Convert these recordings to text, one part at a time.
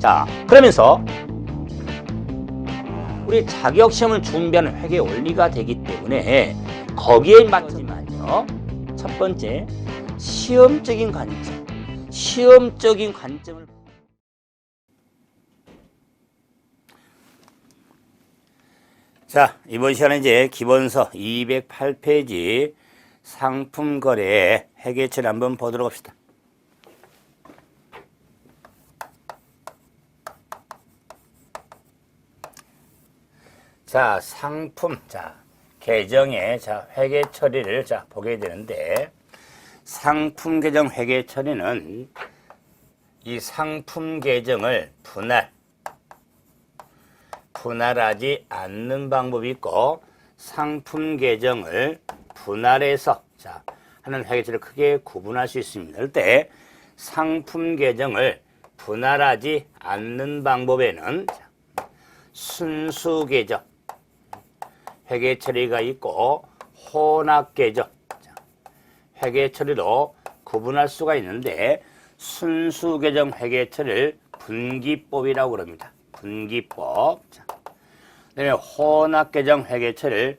자, 그러면서 우리 자격시험을 준비하는 회계 원리가 되기 때문에 거기에 맞춰지만요. 첫 번째, 시험적인 관점을 자, 이번 시간에 이제 기본서 208페이지 상품거래 회계처리 한번 보도록 합시다. 자, 상품, 계정의 회계 처리를 보게 되는데, 상품 계정 회계 처리는 이 상품 계정을 분할하지 않는 방법이 있고, 상품 계정을 분할해서 하는 회계 처리를 크게 구분할 수 있습니다. 그럴 때 상품 계정을 분할하지 않는 방법에는 순수 계정 회계 처리가 있고 혼합 계정 회계 처리로 구분할 수가 있는데, 순수 계정 회계 처리를 분기법이라고 그럽니다. 분기법. 그다음에 혼합 계정 회계 처리를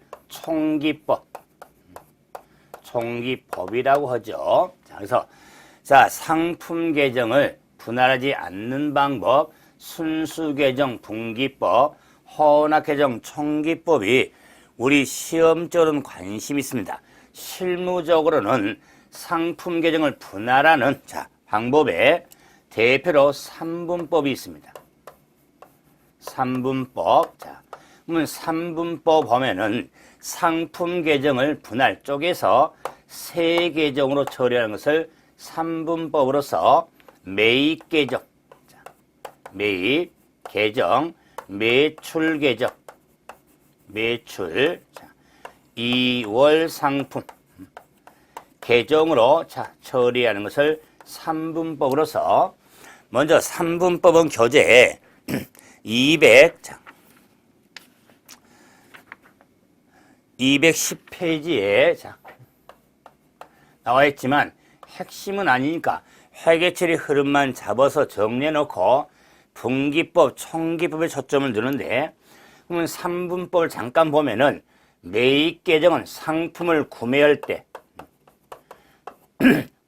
총기법이라고 하죠. 그래서 상품 계정을 분할하지 않는 방법, 순수 계정 분기법, 혼합 계정 총기법이 우리 시험적으로는 관심이 있습니다. 실무적으로는 상품 계정을 분할하는 방법에 대표로 3분법이 있습니다. 3분법. 그러면 3분법 보면은 상품 계정을 분할 쪼개서 세 계정으로 처리하는 것을 3분법으로서 매입 계정, 매입 계정, 매출 계정, 매출, 2월 상품 계정으로 처리하는 것을 3분법으로서, 먼저 3분법은 교재 210페이지에 나와 있지만 핵심은 아니니까 회계처리 흐름만 잡아서 정리해 놓고 분기법, 총기법에 초점을 두는데, 그러면 3분법을 잠깐 보면은 매입 계정은 상품을 구매할 때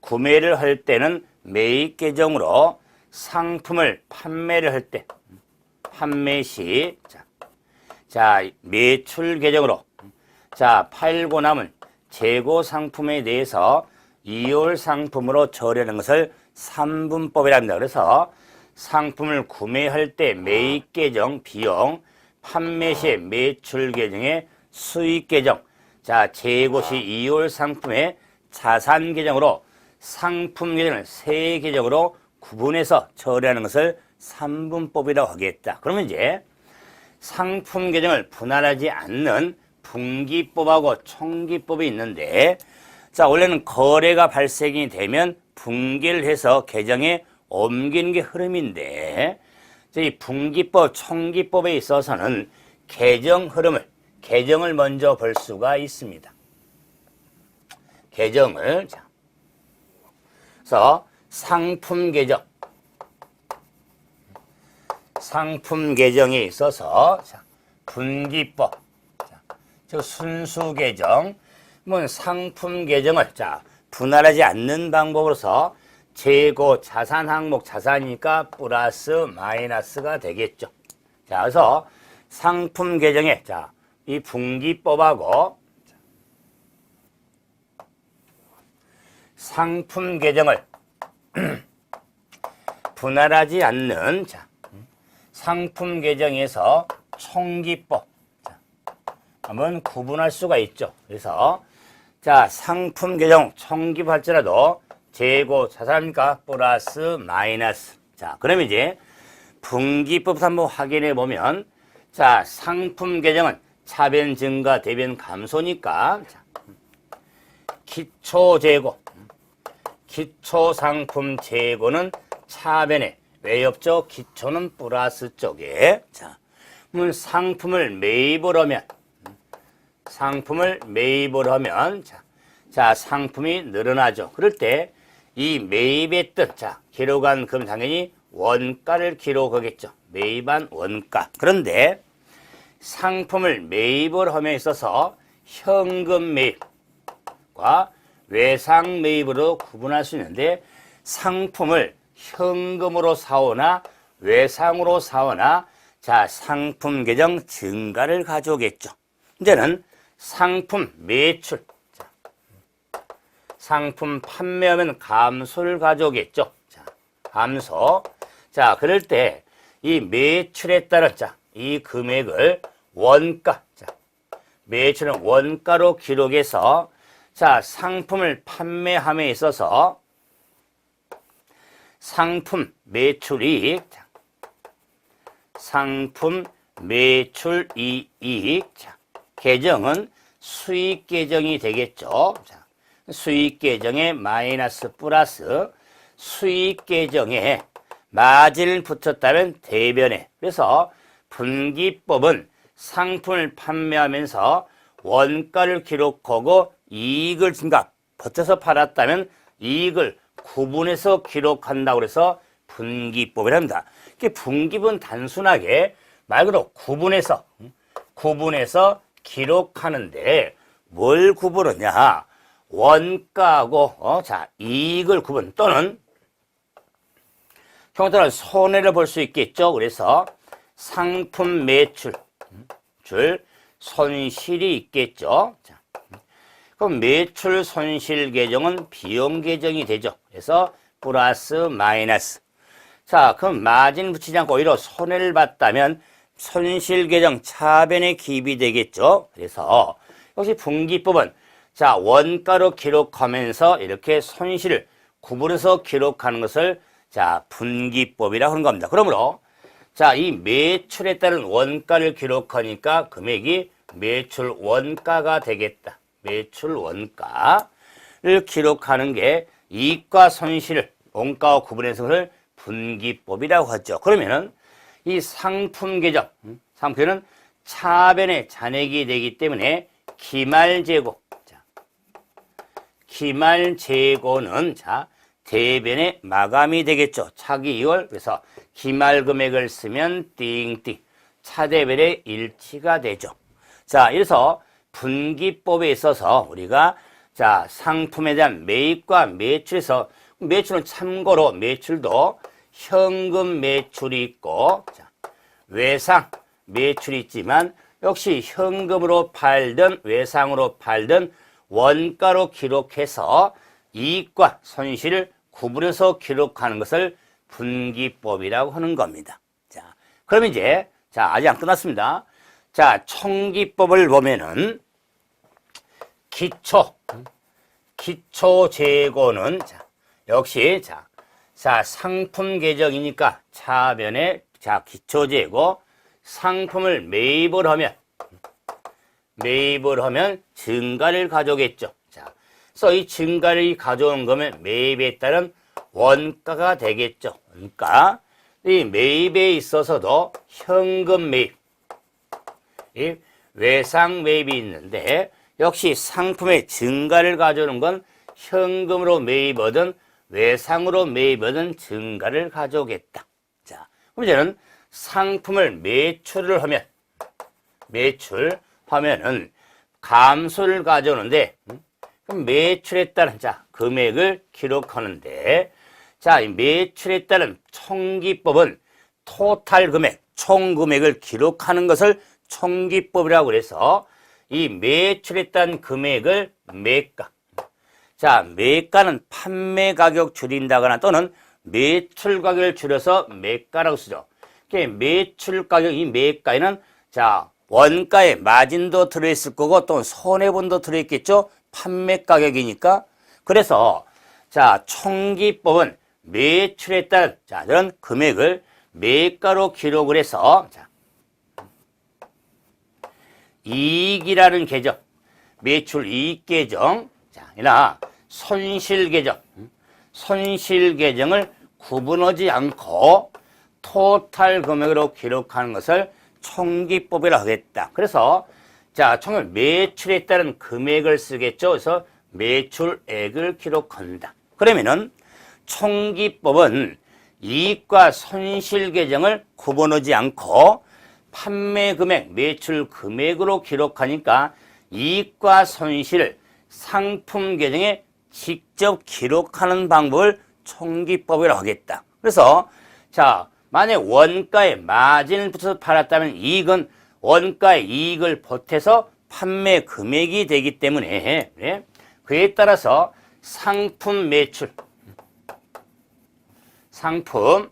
구매를 할 때는 매입 계정으로, 상품을 판매를 할 때 판매 시 매출 계정으로 팔고 남은 재고 상품에 대해서 2월 상품으로 처리하는 것을 3분법이라 합니다. 그래서 상품을 구매할 때 매입 계정 비용, 판매 시 매출 계정의 수익 계정, 재고 시 2월 상품의 자산 계정으로 상품 계정을 세 계정으로 구분해서 처리하는 것을 3분법이라고 하겠다. 그러면 이제 상품 계정을 분할하지 않는 분기법하고 총기법이 있는데, 원래는 거래가 발생이 되면 분기를 해서 계정에 옮기는 게 흐름인데, 이 분기법, 총기법에 있어서는 계정을 먼저 볼 수가 있습니다. 계정을. 그래서 상품 계정에 있어서 분기법, 즉 순수 계정, 상품 계정을 분할하지 않는 방법으로서 재고 자산 항목, 자산이니까 플러스 마이너스가 되겠죠. 그래서 상품 계정에 이 분기법하고 상품 계정을 분할하지 않는 상품 계정에서 총기법 한번 구분할 수가 있죠. 그래서 상품 계정 총기법 할지라도 재고 자산입니까? 플러스 마이너스. 그러면 이제 분기법부터 한번 확인해 보면, 상품 계정은 차변 증가, 대변 감소니까 기초 재고, 기초 상품 재고는 차변에 왜 없죠? 기초는 플러스 쪽에. 그러면 상품을 매입을 하면 상품이 늘어나죠. 그럴 때 이 매입했던 기록한 금 당연히 원가를 기록하겠죠. 매입한 원가. 그런데 상품을 매입을 함에 있어서 현금 매입과 외상 매입으로 구분할 수 있는데 상품을 현금으로 사오나 외상으로 사오나 자, 상품 계정 증가를 가져오겠죠. 이제는 상품 매출. 자, 상품 판매하면 감소를 가져오겠죠. 자, 감소. 자, 그럴 때 이 매출에 따른 자, 이 금액을 원가. 자, 매출은 원가로 기록해서 자, 상품을 판매함에 있어서 상품 매출이익. 자, 상품 매출 이익. 자, 계정은 수익 계정이 되겠죠. 자, 수익 계정에 마이너스 플러스 수익 계정에 마진을 붙였다면 대변에. 그래서 분기법은 상품을 판매하면서 원가를 기록하고 이익을 증가, 버텨서 팔았다면 이익을 구분해서 기록한다고 해서 분기법이라 합니다. 분기법은 단순하게 말 그대로 구분해서 기록하는데 뭘 구분하냐? 원가하고 자, 이익을 구분 또는 형태로 손해를 볼 수 있겠죠. 그래서 상품 매출 줄 손실이 있겠죠. 자, 그럼 매출 손실 계정은 비용 계정이 되죠. 그래서 플러스 마이너스. 자, 그럼 마진 붙이지 않고 오히려 손해를 봤다면 손실 계정 차변에 기입이 되겠죠. 그래서 역시 분기법은 자, 원가로 기록하면서 이렇게 손실을 구분해서 기록하는 것을 자, 분기법이라고 하는 겁니다. 그러므로 자, 이 매출에 따른 원가를 기록하니까 금액이 매출 원가가 되겠다. 매출 원가를 기록하는 게 이익과 손실을 원가와 구분해서 그걸 분기법이라고 하죠. 그러면은 이 상품 계정, 상품은 차변에 잔액이 되기 때문에 기말재고. 자, 기말재고는 자, 대변의 마감이 되겠죠. 차기 2월. 그래서 기말 금액을 쓰면 띵띵. 차대변의 일치가 되죠. 자, 이래서 분기법에 있어서 우리가 자, 상품에 대한 매입과 매출에서 매출은 참고로 매출도 현금 매출이 있고 자, 외상 매출이 있지만 역시 현금으로 팔든 외상으로 팔든 원가로 기록해서 이익과 손실을 구분해서 기록하는 것을 분기법이라고 하는 겁니다. 자, 그럼 이제 자, 아직 안 끝났습니다. 자, 총기법을 보면은 기초 재고는 자, 역시 자, 상품 계정이니까 차변에 자, 기초 재고 상품을 매입을 하면 증가를 가져오겠죠. 자, 그래서 이 증가를 가져온 거면 매입에 따른 원가가 되겠죠. 그러니까 이 매입에 있어서도 현금 매입, 이 외상 매입이 있는데 역시 상품의 증가를 가져오는 건 현금으로 매입하든 외상으로 매입하든 증가를 가져오겠다. 자, 그럼 이제는 상품을 매출하면은 감소를 가져오는데 그럼 매출에 따른 자, 금액을 기록하는데 자, 이 매출에 따른 총기법은 토탈 금액, 총 금액을 기록하는 것을 총기법이라고 그래서 이 매출에 따른 금액을 매가. 자, 매가는 판매 가격 줄인다거나 또는 매출 가격을 줄여서 매가라고 쓰죠. 매출 가격, 이 매가에는 자, 원가에 마진도 들어있을 거고 또 손해분도 들어있겠죠. 판매 가격이니까. 그래서 자, 총기법은 매출에 따른 자, 이런 금액을 매가로 기록을 해서 자, 이익이라는 계정, 매출 이익 계정, 자, 이나 손실 계정, 손실 계정을 구분하지 않고 토탈 금액으로 기록하는 것을 총기법이라고 하겠다. 그래서 자, 총을 매출에 따른 금액을 쓰겠죠. 그래서 매출액을 기록한다. 그러면은 총기법은 이익과 손실 계정을 구분하지 않고 판매 금액, 매출 금액으로 기록하니까 이익과 손실을 상품 계정에 직접 기록하는 방법을 총기법이라고 하겠다. 그래서 자, 만약 원가에 마진을 붙여서 팔았다면 이익은 원가의 이익을 보태서 판매 금액이 되기 때문에 네? 그에 따라서 상품 매출, 상품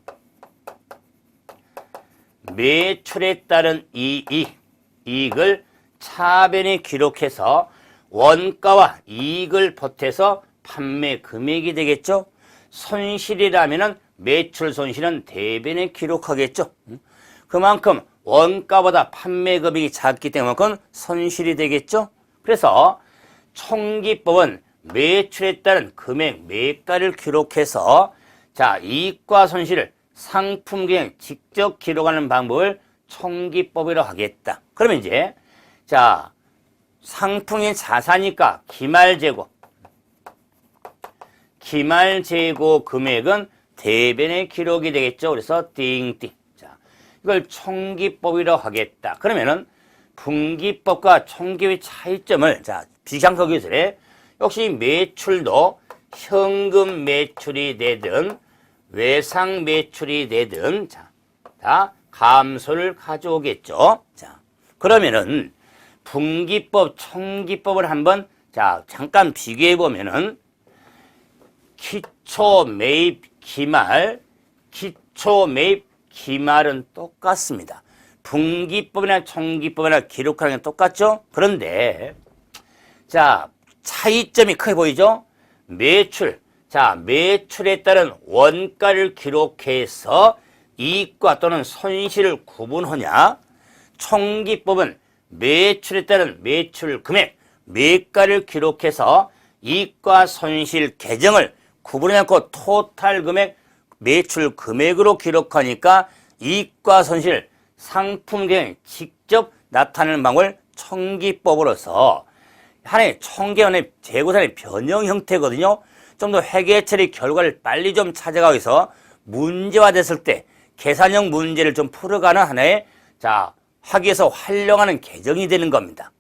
매출에 따른 이익을 차변에 기록해서 원가와 이익을 보태서 판매 금액이 되겠죠. 손실이라면은 매출 손실은 대변에 기록하겠죠. 그만큼 원가보다 판매 금액이 작기 때문에 그건 손실이 되겠죠. 그래서 총기법은 매출에 따른 금액 매가를 기록해서 자, 이익과 손실을 상품 계정에 직접 기록하는 방법을 총기법이라고 하겠다. 그러면 이제 자, 상품의 자산이니까 기말재고 금액은 대변에 기록이 되겠죠. 그래서 띵띵. 자, 이걸 총기법이라고 하겠다. 그러면은 분기법과 총기법의 차이점을 자, 비상서 기술에 역시 매출도 현금 매출이 되든 외상 매출이 되든 자, 다 감소를 가져오겠죠. 자, 그러면은 분기법, 총기법을 한번 자, 잠깐 비교해 보면은 기초 매입 기말은 똑같습니다. 분기법이나 총기법이나 기록하는 게 똑같죠? 그런데 자, 차이점이 크게 보이죠? 자, 매출에 따른 원가를 기록해서 이익과 또는 손실을 구분하냐? 총기법은 매출에 따른 매출 금액, 매가를 기록해서 이익과 손실 계정을 구분하지 않고 토탈 금액, 매출 금액으로 기록하니까 이익과 손실, 상품 계정에 직접 나타내는 방법을 총기법으로서 하나의 총계원의 재고산의 변형 형태거든요. 좀 더 회계 처리 결과를 빨리 좀 찾아가기 위해서 문제화 됐을 때 계산형 문제를 좀 풀어가는 하나의 자, 학위에서 활용하는 계정이 되는 겁니다.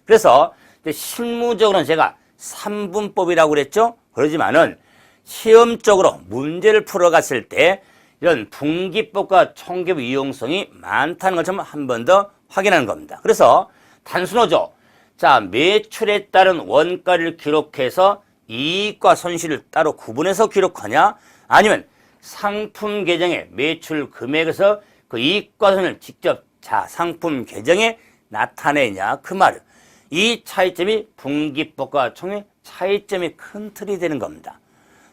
그래서 실무적으로는 제가 3분법이라고 그랬죠. 그러지만은 시험적으로 문제를 풀어갔을 때 이런 분기법과 총기법 이용성이 많다는 걸 좀 한 번 더 확인하는 겁니다. 그래서 단순하죠. 자, 매출에 따른 원가를 기록해서 이익과 손실을 따로 구분해서 기록하냐? 아니면 상품 계정의 매출 금액에서 그 이익과 손실을 직접 자, 상품 계정에 나타내냐? 그 말은 이 차이점이 분기법과 총의 차이점이 큰 틀이 되는 겁니다.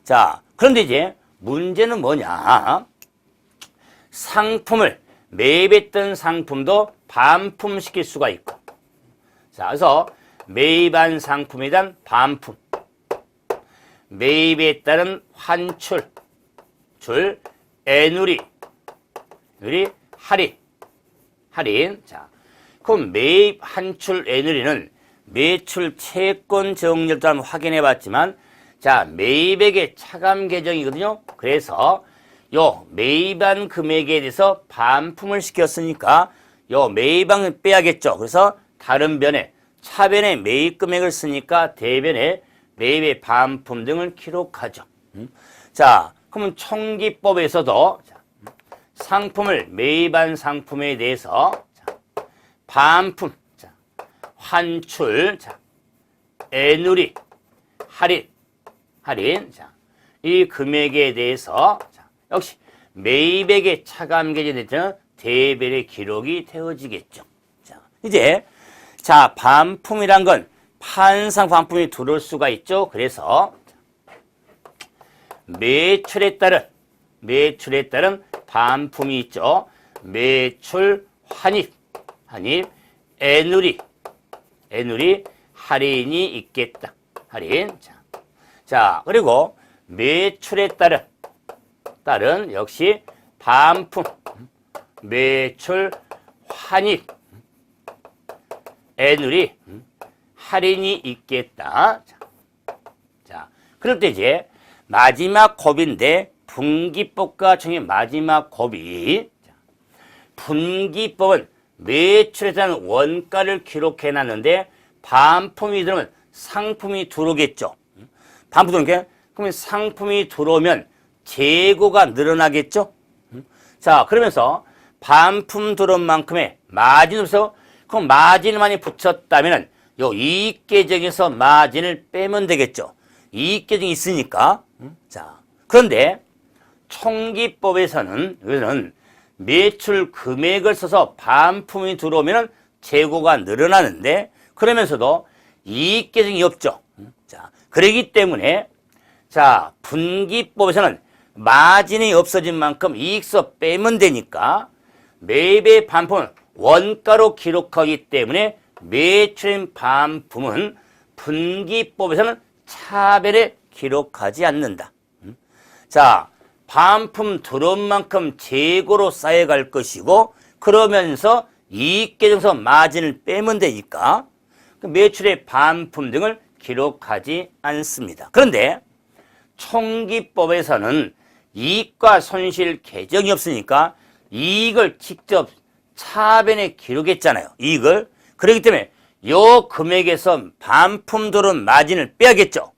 자, 그런데 이제 문제는 뭐냐? 상품을 매입했던 상품도 반품시킬 수가 있고 자, 그래서 매입한 상품에 대한 반품, 매입에 따른 환출, 애누리, 할인. 자, 그럼 매입, 환출, 애누리는 매출 채권 정리를 한번 확인해 봤지만 자, 매입액의 차감 계정이거든요. 그래서 요 매입한 금액에 대해서 반품을 시켰으니까 요 매입액을 빼야겠죠. 그래서 다른 변에 차변에 매입 금액을 쓰니까 대변에 매입의 반품 등을 기록하죠. 자, 그러면 총기법에서도 상품을 매입한 상품에 대해서 반품, 환출, 애누리, 할인, 이 금액에 대해서 역시 매입액의 차감 계정에 대해서 대변의 기록이 되어지겠죠. 자, 이제 자, 반품이란 건 판상 반품이 들어올 수가 있죠. 그래서 매출에 따른 반품이 있죠. 매출 환입, 애누리, 할인이 있겠다. 할인. 자, 그리고 매출에 따른 역시 반품, 매출 환입, 애누리, 할인이 있겠다. 자, 그럴 때 이제 마지막 곱인데 분기법과 청의 마지막 법이, 분기법은 매출에 대한 원가를 기록해 놨는데 반품이 들어오면 상품이 들어오겠죠. 반품 들어오니까 그러면 상품이 들어오면 재고가 늘어나겠죠. 자, 그러면서 반품 들어온 만큼의 마진이 없어. 그럼 마진을 많이 붙였다면은 요 이익 계정에서 마진을 빼면 되겠죠. 이익 계정이 있으니까. 자, 그런데 총기법에서는 여기서는 매출 금액을 써서 반품이 들어오면 재고가 늘어나는데 그러면서도 이익 계정이 없죠. 자, 그러기 때문에 자, 분기법에서는 마진이 없어진 만큼 이익서 빼면 되니까 매입의 반품은 원가로 기록하기 때문에 매출인 반품은 분기법에서는 차별에 기록하지 않는다. 자, 반품 들어온 만큼 재고로 쌓여갈 것이고 그러면서 이익계정서 마진을 빼면 되니까 매출의 반품 등을 기록하지 않습니다. 그런데 총기법에서는 이익과 손실 계정이 없으니까 이익을 직접 차변에 기록했잖아요. 이익을. 그렇기 때문에 요 금액에서 반품 들어온 마진을 빼야겠죠.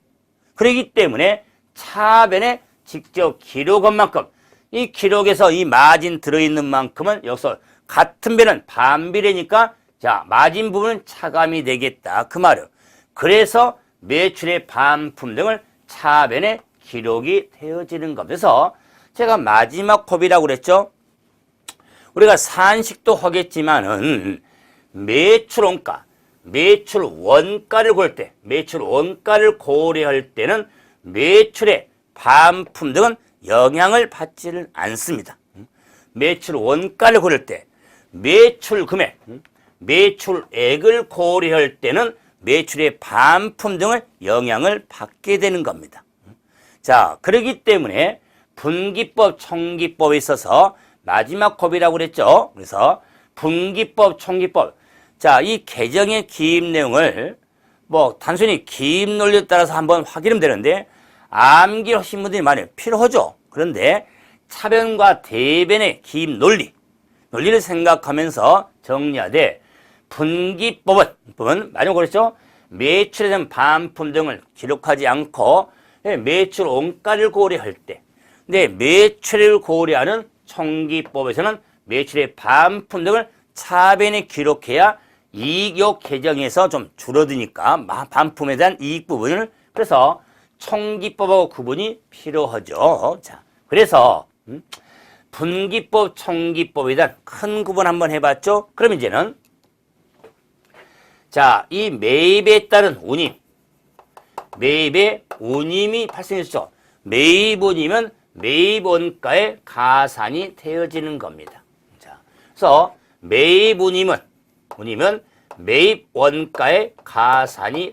그렇기 때문에 차변에 직접 기록한 만큼 이 기록에서 이 마진 들어있는 만큼은 여기서 같은 배는 반비례니까 자, 마진 부분은 차감이 되겠다. 그 말이에요. 그래서 매출의 반품 등을 차변에 기록이 되어지는 겁니다. 그래서 제가 마지막 법이라고 그랬죠. 우리가 산식도 하겠지만은 매출 원가, 매출 원가를 고를 때, 매출 원가를 고려할 때는 매출의 반품 등은 영향을 받지를 않습니다. 매출 원가를 고를 때 매출 금액, 매출액을 고려할 때는 매출의 반품 등을 영향을 받게 되는 겁니다. 자, 그렇기 때문에 분기법, 총기법에 있어서 마지막 법이라고 그랬죠. 그래서 분기법, 총기법. 자, 이 개정의 기입 내용을 뭐 단순히 기입 논리에 따라서 한번 확인하면 되는데 암기하신 분들이 많이 필요하죠. 그런데 차변과 대변의 기입 논리를 생각하면서 정리하되 분기법은 마지막 그랬죠. 매출에 대한 반품 등을 기록하지 않고 매출 원가를 고려할 때 근데 매출을 고려하는 총기법에서는 매출의 반품 등을 차변에 기록해야 이익 계정에서 좀 줄어드니까 반품에 대한 이익 부분을 그래서 총기법하고 구분이 필요하죠. 자, 그래서 분기법, 총기법에 대한 큰 구분 한번 해봤죠. 그럼 이제는 자, 이 매입에 따른 운임, 매입의 운임이 발생했죠. 매입 운임은 매입 원가의 가산이 되어지는 겁니다. 자, 그래서 매입 운임은 매입 원가의 가산이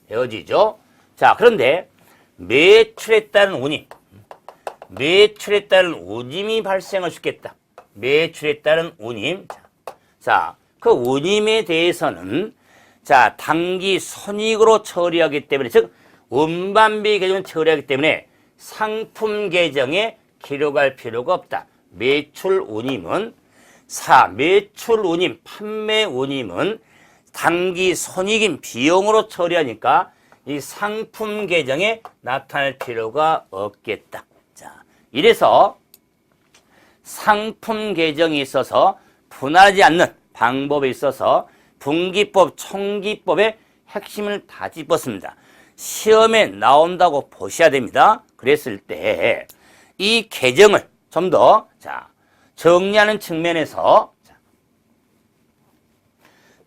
되어지죠. 자, 그런데 매출에 따른 운임이 발생할 수 있겠다. 매출에 따른 운임. 자, 그 운임에 대해서는 자, 당기 손익으로 처리하기 때문에 즉 운반비 계정을 처리하기 때문에 상품 계정에 기록할 필요가 없다. 매출 운임은 매출 운임, 판매 운임은 당기 손익인 비용으로 처리하니까 이 상품 계정에 나타날 필요가 없겠다. 자, 이래서 상품 계정이 있어서 분할하지 않는 방법에 있어서 분기법, 총기법의 핵심을 다 짚었습니다. 시험에 나온다고 보셔야 됩니다. 그랬을 때 이 계정을 좀 더 정리하는 측면에서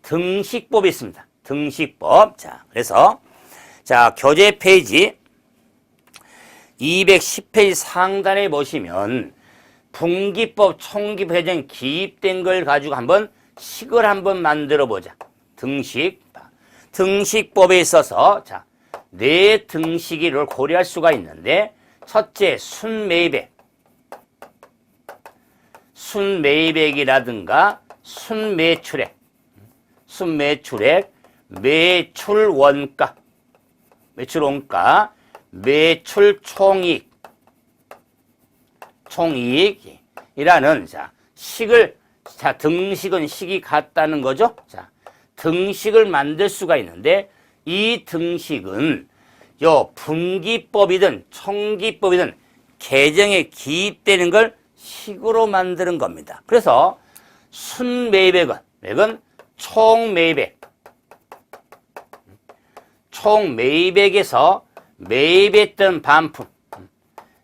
등식법이 있습니다. 등식법. 자, 그래서 교재 페이지 210페이지 상단에 보시면 분기법, 총기법 계정 기입된 걸 가지고 한번 식을 한번 만들어 보자. 등식법에 있어서 네 등식을 고려할 수가 있는데 첫째 순매입액이라든가 순매출액, 매출원가, 매출총이익, 총이익이라는 자, 식을 자, 등식은 식이 같다는 거죠. 자, 등식을 만들 수가 있는데 이 등식은 요 분기법이든 총기법이든 계정에 기입되는 걸 식으로 만드는 겁니다. 그래서 순매입액은 총매입액, 총매입액에서 매입했던 반품,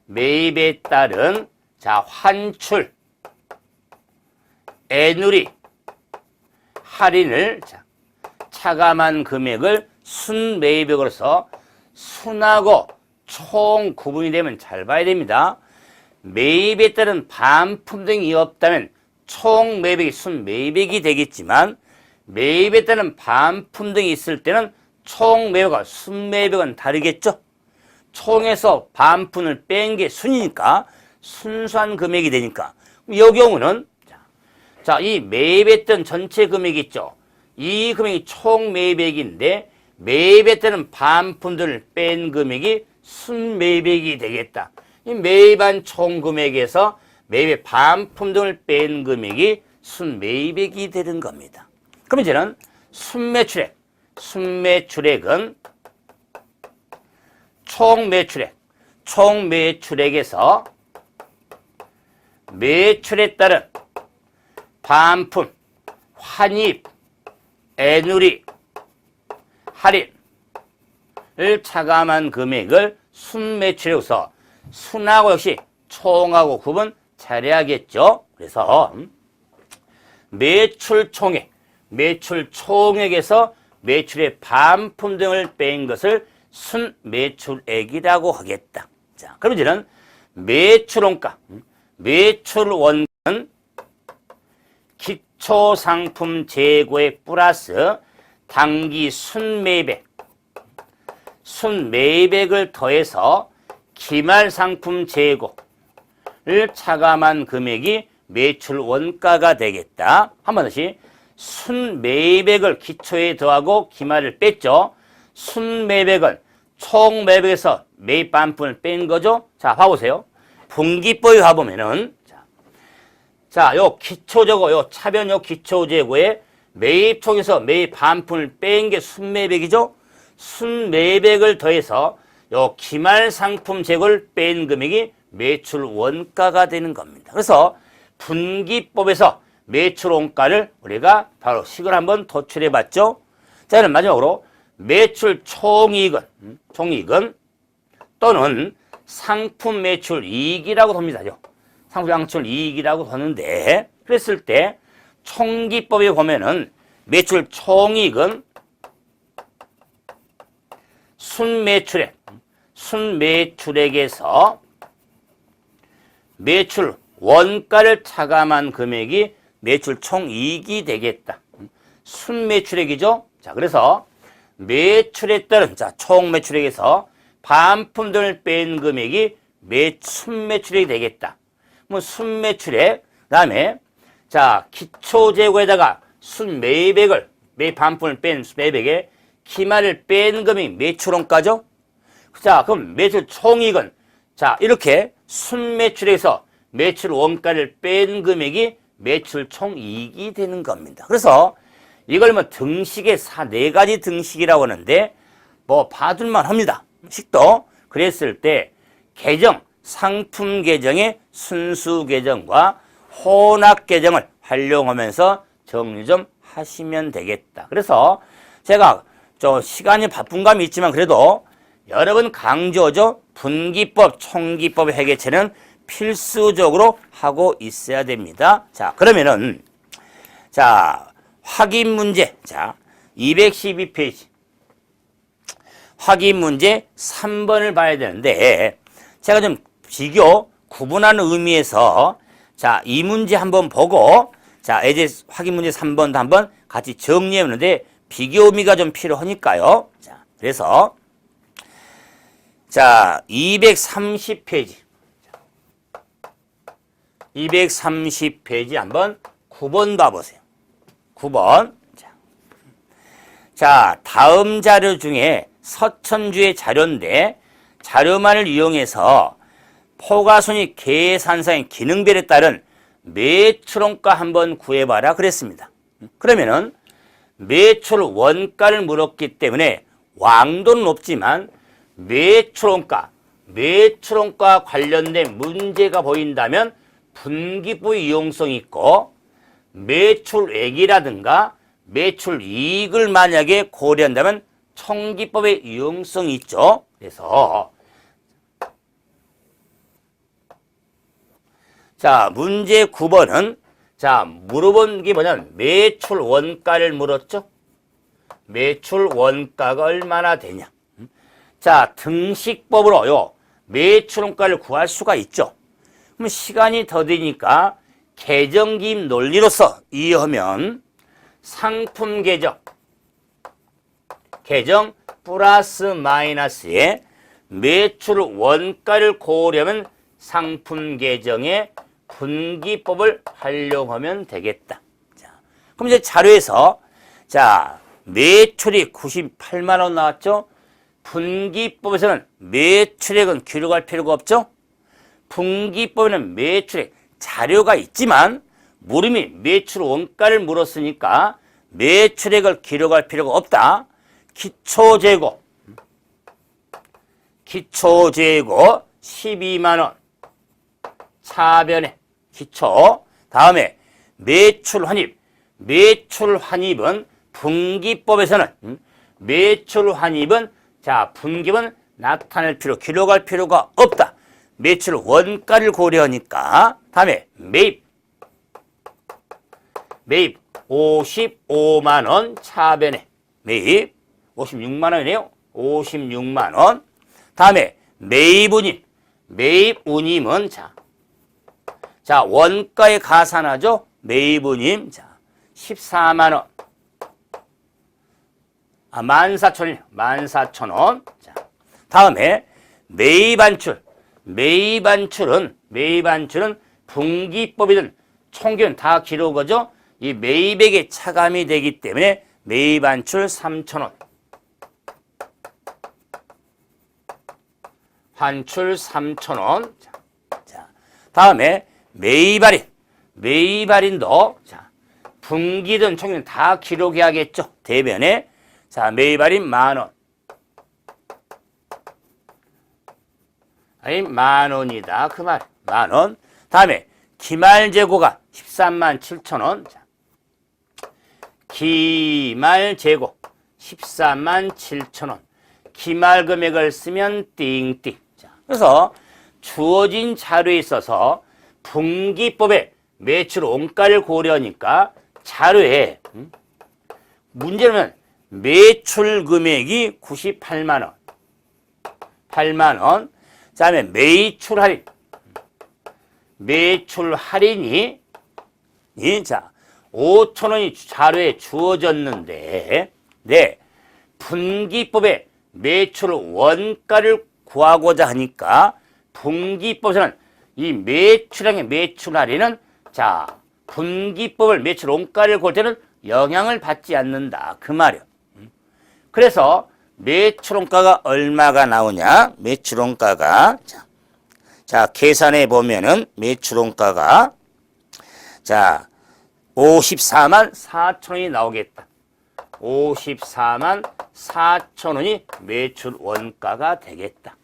매입에 따른 자 환출, 애누리, 할인을 자, 차감한 금액을 순매입액으로서 순하고 총 구분이 되면 잘 봐야 됩니다. 매입에 따른 반품 등이 없다면 총 매입액이 순매입액이 되겠지만 매입에 따른 반품 등이 있을 때는 총 매입액과 순매입액은 다르겠죠. 총에서 반품을 뺀 게 순이니까 순수한 금액이 되니까 이 경우는 자, 이 매입했던 전체 금액이 있죠. 이 금액이 총 매입액인데 매입했던 반품들을 뺀 금액이 순매입액이 되겠다. 이 매입한 총 금액에서 매입의 반품 등을 뺀 금액이 순매입액이 되는 겁니다. 그럼 이제는 순매출액, 순매출액은 총매출액, 총매출액에서 매출에 따른 반품, 환입, 애누리, 할인을 차감한 금액을 순매출액으로서 순하고 역시 총하고 구분 잘해야겠죠. 그래서 매출총액, 매출총액에서 매출의 반품 등을 뺀 것을 순매출액이라고 하겠다. 자, 그럼 이제는 매출원가, 매출원가는 기초상품 재고액 플러스 당기 순매입액, 순매입액을 더해서 기말상품 재고를 차감한 금액이 매출원가가 되겠다. 한 번 다시 순매입액을 기초에 더하고 기말을 뺐죠. 순매입액은 총매입액에서 매입 반품을 뺀 거죠. 자, 봐보세요. 분기법에 가보면은 자, 요 기초재고, 요 차변 요 기초재고에 매입 총에서 매입 반품을 뺀 게 순매입액이죠. 순매입액을 더해서 요 기말 상품 재고를 뺀 금액이 매출 원가가 되는 겁니다. 그래서 분기법에서 매출 원가를 우리가 바로 식을 한번 도출해 봤죠. 자, 그럼 마지막으로 매출 총이익은 또는 상품 매출 이익이라고 합니다. 상품 매출 이익이라고 하는데 그랬을 때 총기법에 보면은 매출 총이익은 순매출액에서 매출 원가를 차감한 금액이 매출 총이익이 되겠다. 순매출액이죠. 자, 그래서 매출에 따른 자, 총매출액에서 반품 등을 뺀 금액이 순매출액이 되겠다. 뭐 순매출액, 그다음에 자, 기초재고에다가 순매입액을 매입 반품을 뺀 매입액에 기말을 뺀 금액이 매출원가죠. 자, 그럼 매출 총이익은 자, 이렇게 순매출에서 매출 원가를 뺀 금액이 매출 총이익이 되는 겁니다. 그래서 이걸 뭐 등식의 네 가지 등식이라고 하는데 뭐 봐둘만 합니다. 식도 그랬을 때 계정, 상품 계정의 순수 계정과 혼합 계정을 활용하면서 정리 좀 하시면 되겠다. 그래서 제가 시간이 바쁜 감이 있지만 그래도 여러 번 강조죠. 분기법, 총기법의 회계체는 필수적으로 하고 있어야 됩니다. 자, 그러면은 자, 확인 문제. 자, 212페이지. 확인 문제 3번을 봐야 되는데 제가 좀 비교, 구분하는 의미에서 자, 이 문제 한번 보고 자, 이제 확인 문제 3번도 한번 같이 정리해 보는데 비교 의미가 좀 필요하니까요. 자, 그래서 자, 230페이지. 230페이지 한번 9번 봐보세요. 9번. 자, 다음 자료 중에 서천주의 자료인데 자료만을 이용해서 포괄손익 계산상의 기능별에 따른 매출원가 한번 구해봐라 그랬습니다. 그러면은 매출 원가를 물었기 때문에 왕도는 없지만 매출원가 관련된 문제가 보인다면 분기법의 이용성이 있고 매출액이라든가 매출이익을 만약에 고려한다면 총기법의 이용성이 있죠. 그래서 자, 문제 9번은 자, 물어본 게 뭐냐면 매출 원가를 물었죠. 매출 원가가 얼마나 되냐. 자, 등식법으로요. 매출 원가를 구할 수가 있죠. 그럼 시간이 더디니까 계정기입 논리로서 이해하면 상품 계정 플러스 마이너스에 매출 원가를 고려하면 상품 계정의 분기법을 활용하면 되겠다. 자, 그럼 이제 자료에서 자, 매출이 98만 원 나왔죠? 분기법에서는 매출액은 기록할 필요가 없죠? 분기법에는 매출액 자료가 있지만 물음이 매출 원가를 물었으니까 매출액을 기록할 필요가 없다. 기초재고 12만 원 차변에 기초. 다음에 매출환입. 매출환입은 분기법에서는 매출환입은 자, 분기법은 나타낼 필요, 기록할 필요가 없다. 매출 원가를 고려하니까. 다음에 매입 55만 원 차변에 매입 56만 원이네요. 56만 원. 다음에 매입운임은 자, 원가에 가산하죠. 매입운임. 자, 14만 원. 14,000원. 14,000원. 자, 다음에 매입반출은 분기법이든 총기는 다 기록하죠. 이 매입액에 차감이 되기 때문에 매입반출 3,000원. 환출 3,000원. 자, 다음에 매입할인도 자, 분기든 총기는 다 기록해야겠죠. 대변에 자, 매입할인 만원. 아니, 만원이다. 그 말. 만원. 다음에 기말재고가 13만 7천원. 자, 기말재고 14만 7천원. 기말금액을 쓰면 띵띵. 자, 그래서 주어진 자료에 있어서 분기법에 매출 원가를 고려하니까 자료에 문제는 매출 금액이 98만 원. 8만 원. 그다음에 매출 할인이 자, 5천 원이 자료에 주어졌는데 네. 분기법에 매출 원가를 구하고자 하니까 분기법에서는 이 매출량의 매출 할인은 자, 분기법을 매출 원가를 고를 때는 영향을 받지 않는다. 그 말이요. 그래서 매출원가가 얼마가 나오냐? 매출원가가 자, 계산해 보면은 매출원가가 자, 54만 4천 원이 나오겠다. 54만 4천 원이 매출원가가 되겠다.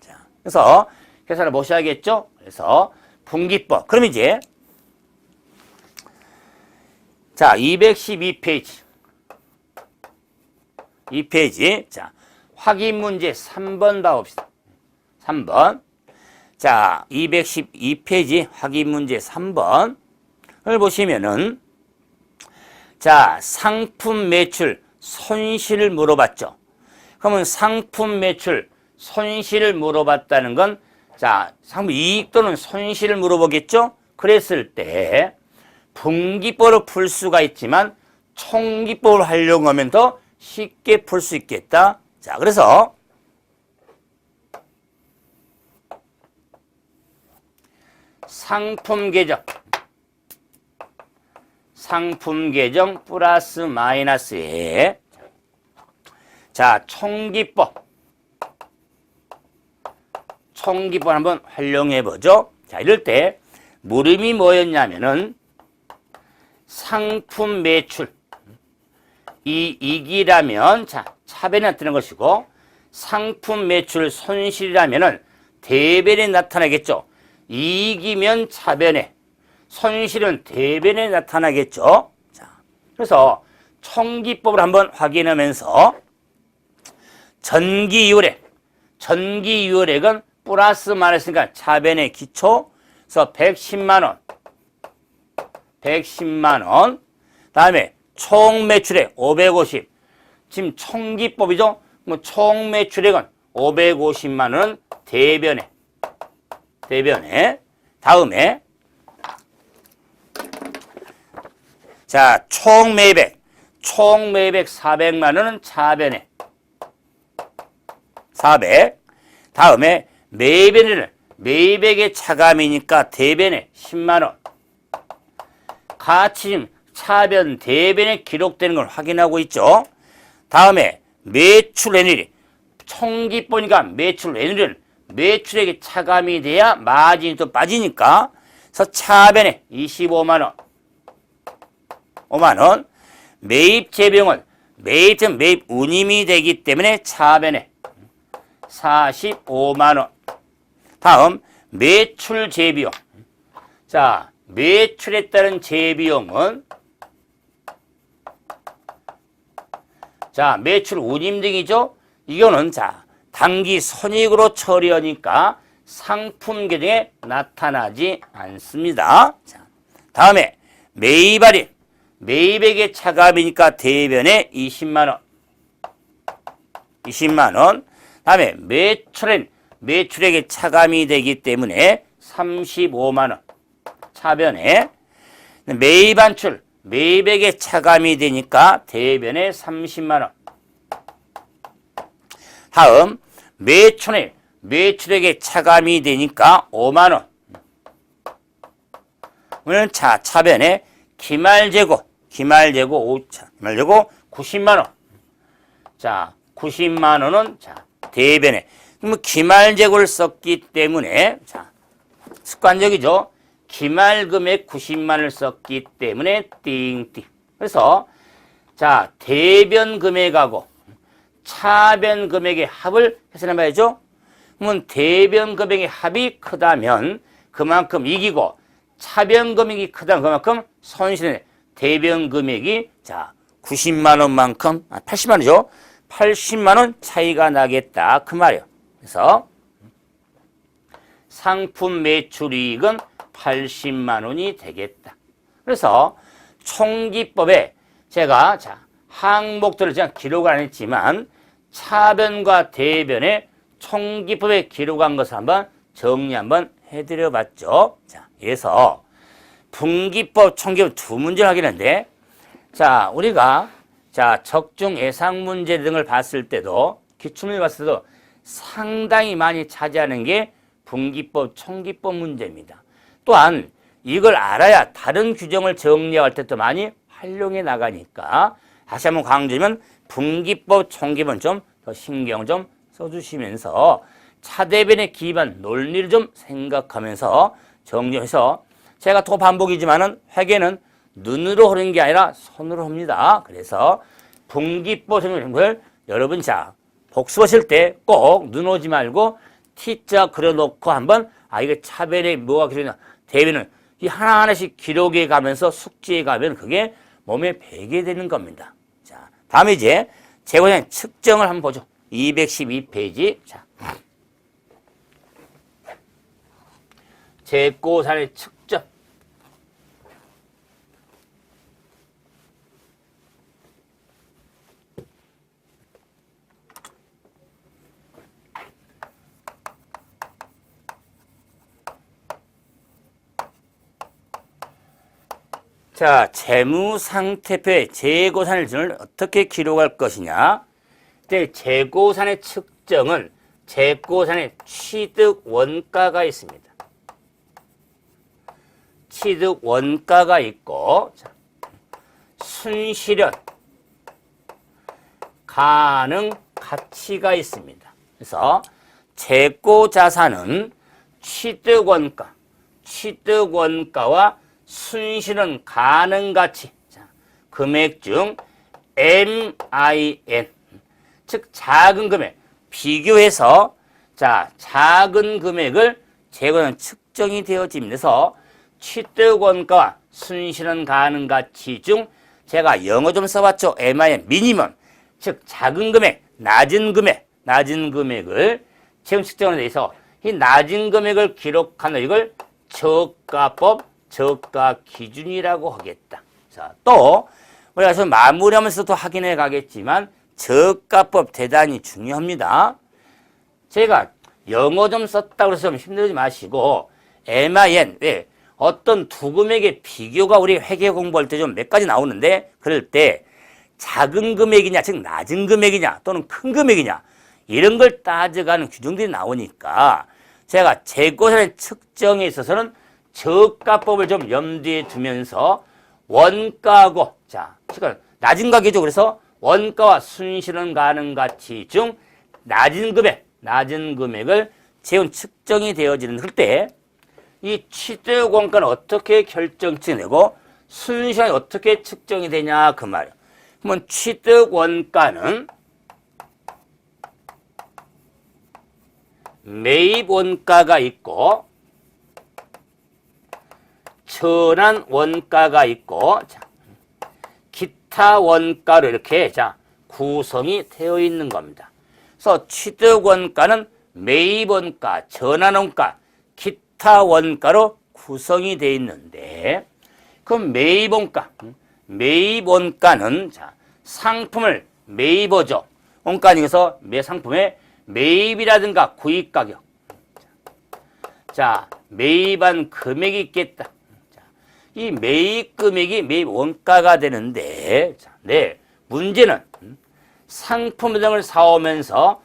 자, 그래서 계산을 보셔야겠죠? 그래서 분기법. 그럼 이제 자, 212페이지. 이 페이지. 자, 확인 문제 3번 봐봅시다. 3번. 자, 212페이지 확인 문제 3번을 보시면은 자, 상품 매출 손실을 물어봤죠. 그러면 상품 매출 손실을 물어봤다는 건 자, 상품 이익 또는 손실을 물어보겠죠. 그랬을 때 분기법으로 풀 수가 있지만 총기법을 활용하면 더 쉽게 풀 수 있겠다. 자, 그래서 상품 계정 플러스 마이너스에 총기법을 한번 활용해 보죠. 자, 이럴 때 물음이 뭐였냐면은 상품 매출 이익이라면 자, 차변에 나타나는 것이고 상품 매출 손실이라면은 대변에 나타나겠죠. 이익이면 차변에, 손실은 대변에 나타나겠죠. 자, 그래서 총기법을 한번 확인하면서 전기유월액은 플러스 마이너스니까 차변의 기초. 그래서 110만 원. 다음에 총 매출액 550. 지금 총기법이죠. 뭐 총 매출액은 550만 원은 대변에. 다음에 자, 총 매입액 400만 원은 차변에. 400. 다음에 매입액의 차감이니까 대변에 10만 원. 같이 차변 대변에 기록되는 걸 확인하고 있죠. 다음에 매출 외율이 총기보니까 매출 외율은 매출액이 차감이 돼야 마진이 또 빠지니까 그래서 차변에 25만 원. 5만 원. 매입 재비용은 매입 운임이 되기 때문에 차변에 45만 원. 다음 매출 재비용. 자, 매출에 따른 재비용은 자, 매출 운임 등이죠. 이거는 자, 단기 손익으로 처리하니까 상품 계정에 나타나지 않습니다. 자, 다음에 매입 할인. 매입액의 차감이니까 대변에 20만 원. 20만 원. 다음에 매출액의 차감이 되기 때문에 35만 원. 차변에 매입 한출 매입액의 차감이 되니까 대변에 30만 원. 다음 매출액의 차감이 되니까 5만 원. 오늘 차변에 기말재고 90만 원. 자, 90만 원은 자, 대변에 기말재고를 썼기 때문에 자, 습관적이죠. 기말금액 90만 원을 썼기 때문에 띵띵. 그래서 자, 대변 금액하고 차변 금액의 합을 해서 봐야죠. 그러면 대변 금액의 합이 크다면 그만큼 이기고 차변 금액이 크다면 그만큼 손실은 대변 금액이 자, 90만 원만큼 80만 원이죠. 80만 원 차이가 나겠다 그 말이에요. 그래서 상품 매출이익은 80만 원이 되겠다. 그래서 총기법에 제가 자, 항목들을 제가 기록을 안 했지만 차변과 대변에 총기법에 기록한 것을 한번 정리 한번 해드려 봤죠. 자, 그래서 분기법, 총기법 두 문제를 하겠는데 자, 우리가 자, 적중 예상 문제 등을 봤을 때도 기출문제 봤을 때도 상당히 많이 차지하는 게 분기법, 총기법 문제입니다. 또한 이걸 알아야 다른 규정을 정리할 때 또 많이 활용해 나가니까 다시 한번 강조하면 분기법, 총기법은 좀 더 신경 좀 써주시면서 차대변의 기반 논리를 좀 생각하면서 정리해서 제가 또 반복이지만은 회계는 눈으로 하는 게 아니라 손으로 합니다. 그래서 분기법 을 여러분 자 복습하실 때 꼭 눈 오지 말고 T자 그려놓고 한번 이게 차변에 뭐가 기록이나 대변은 이 하나하나씩 기록해 가면서 숙지해 가면 그게 몸에 배게 되는 겁니다. 자, 다음에 이제 재고상 측정을 한번 보죠. 212페이지. 자, 재고산의 측정. 자, 재무상태표에 재고산을 어떻게 기록할 것이냐. 재고산의 측정은 재고산의 취득 원가가 있습니다. 취득 원가가 있고 자, 순실현 가능 가치가 있습니다. 그래서 재고 자산은 취득원가와 순실은 가능 가치, 자, 금액 중 MIN, 즉 작은 금액 비교해서 자 작은 금액을 재고는 측정이 되어지면서 취득원가와 순실은 가능 가치 중 제가 영어 좀 써봤죠. MIN 미니멈, 즉 작은 금액, 낮은 금액을 재고 측정에 대해서 이 낮은 금액을 기록하는 이걸 저가법, 저가 기준이라고 하겠다. 자, 또 우리가 좀 마무리하면서 또 확인해 가겠지만 저가법 대단히 중요합니다. 제가 영어 좀 썼다고 해서 좀 힘들지 마시고 MIN, 왜? 어떤 두 금액의 비교가 우리 회계 공부할 때 좀 몇 가지 나오는데 그럴 때 작은 금액이냐, 즉 낮은 금액이냐 또는 큰 금액이냐 이런 걸 따져가는 규정들이 나오니까 제가 재고자산 측정에 있어서는 저가법을 좀 염두에 두면서 원가하고, 자, 그러니까 낮은 가격이죠. 그래서 원가와 순실은 가능 가치 중 낮은 금액을 재원 측정이 되어지는 때 이 취득원가는 어떻게 결정치 되고 순실은 어떻게 측정이 되냐 그 말이에요. 그러면 취득원가는 매입원가가 있고 전환원가가 있고 자, 기타 원가로 이렇게 자 구성이 되어 있는 겁니다. 그래서 취득원가는 매입원가, 전환원가, 기타 원가로 구성이 되어 있는데 그럼 매입원가는 자 상품을 매입하죠. 원가에서 상품의 매입이라든가 구입가격, 자 매입한 금액이 있겠다. 자, 이 매입 금액이 매입 원가가 되는데, 자, 네 문제는 상품 등을 사오면서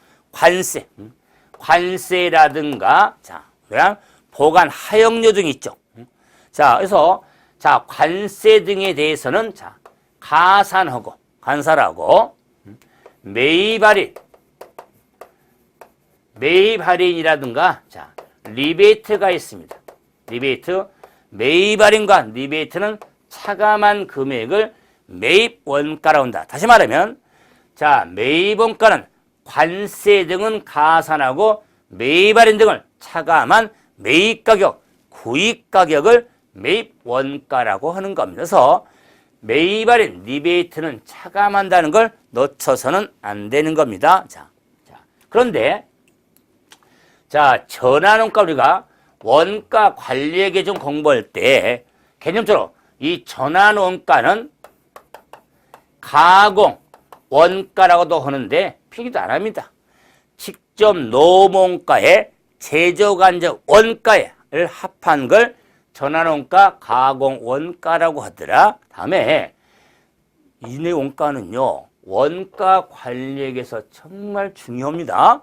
관세라든가 자 그냥 보관 하역료 등이 있죠. 자 그래서 자 관세 등에 대해서는 자 간사하고 매입 할인이라든가 자 리베이트가 있습니다. 매입 할인과 리베이트는 차감한 금액을 매입 원가라고 한다. 다시 말하면 자 매입 원가는 관세 등은 가산하고 매입 할인 등을 차감한 매입 가격, 구입 가격을 매입 원가라고 하는 겁니다. 그래서 매입 할인, 리베이트는 차감한다는 걸 놓쳐서는 안 되는 겁니다. 자, 그런데 자 전환원가 우리가 원가 관리액에 좀 공부할 때 개념적으로 이 전환원가는 가공 원가라고도 하는데 필기도 안 합니다. 직접 노무원가에 제조간접 원가를 합한 걸 전환원가, 가공원가라고 하더라. 다음에 이내 원가는요 원가 관리액에서 정말 중요합니다.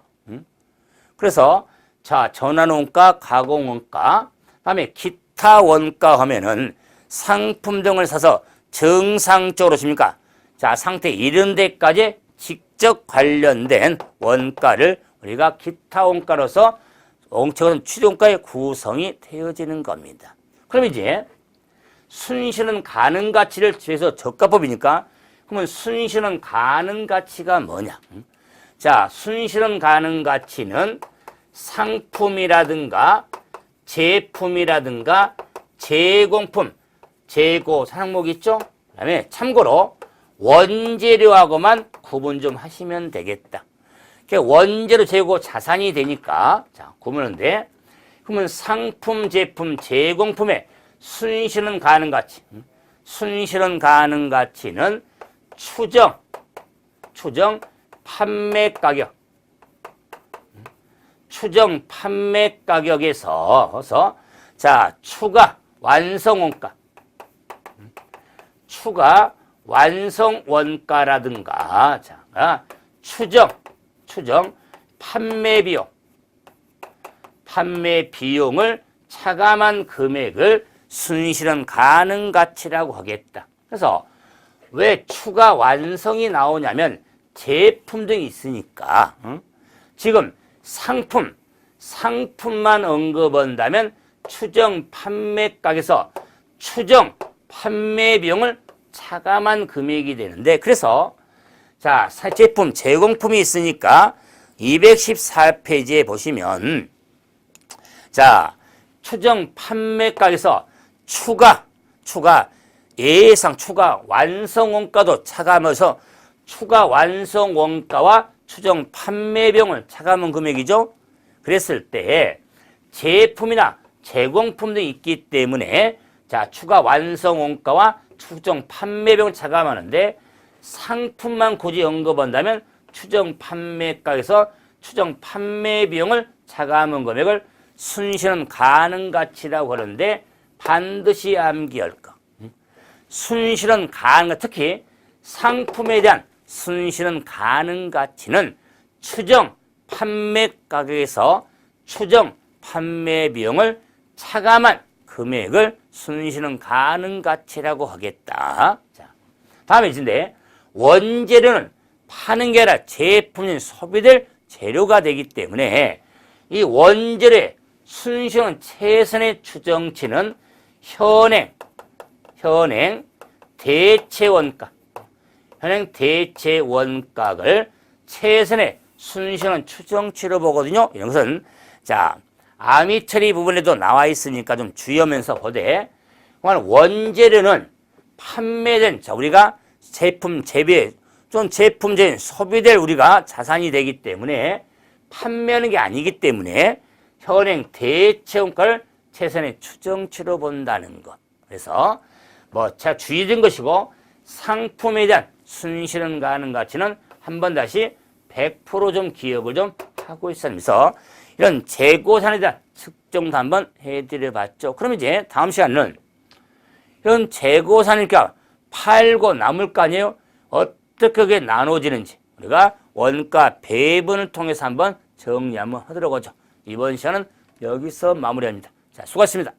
그래서 자 전환원가, 가공원가, 다음에 기타 원가 하면은 상품 등을 사서 정상적으로 줍니까? 자 상태 이른 데까지 직접 관련된 원가를 우리가 기타 원가로서 원칙은 취득원가의 구성이 되어지는 겁니다. 그럼 이제 순실은 가능 가치를 취해서 저가법이니까 그러면 순실은 가능 가치가 뭐냐? 자, 순실은 가능 가치는 상품이라든가 제품이라든가 제공품, 재고 항목 있죠? 그다음에 참고로 원재료하고만 구분 좀 하시면 되겠다. 원재료 재고 자산이 되니까 자 구분하는데 그러면 상품, 제품, 제공품의 순실은 가능 가치, 순실은 가능 가치는 추정 판매 가격, 추정 판매 가격에서 자 추가 완성 원가, 추가 완성 원가라든가 자 추정 판매 비용을 차감한 금액을 순실은 가능 가치라고 하겠다. 그래서 왜 추가 완성이 나오냐면 제품 등이 있으니까 지금 상품만 언급한다면 추정 판매가에서 추정 판매 비용을 차감한 금액이 되는데, 그래서 자, 제품 제공품이 있으니까 214페이지에 보시면 자, 추정 판매가에서 추가 예상 추가 완성 원가도 차감해서 추가 완성 원가와 추정 판매 비용을 차감한 금액이죠. 그랬을 때 제품이나 제공품도 있기 때문에 자, 추가 완성 원가와 추정 판매 비용을 차감하는데, 상품만 굳이 언급한다면 추정 판매가에서 추정 판매 비용을 차감한 금액을 순실현 가능가치라고 하는데, 반드시 암기할 거. 순실현 가능, 특히 상품에 대한 순실현 가능가치는 추정 판매 가격에서 추정 판매 비용을 차감한 금액을 순실현 가능가치라고 하겠다. 자, 다음에 있는데, 원재료는 파는 게 아니라 제품인 소비될 재료가 되기 때문에 이 원재료의 순실현 최선의 추정치는 현행 대체 원가를 최선의 순실현 추정치로 보거든요. 이런 것은 자, 암이 처리 부분에도 나와 있으니까 좀 주의하면서 보되, 원재료는 판매된, 자, 우리가 제품 재배, 좀 제품적인 소비될 우리가 자산이 되기 때문에 판매하는 게 아니기 때문에 현행 대체 원가를 최선의 추정치로 본다는 것. 그래서 제가 주의된 것이고, 상품에 대한 순실현 가능 가치는 한번 다시 100% 좀 기억을 좀 하고 있으면서 이런 재고산에 대한 측정도 한번 해드려 봤죠. 그럼 이제 다음 시간은 이런 재고산이니까 팔고 남을 거 아니에요? 어떻게 그게 나눠지는지 우리가 원가 배분을 통해서 한번 정리 한번 하도록 하죠. 이번 시간은 여기서 마무리합니다. 자, 수고하셨습니다.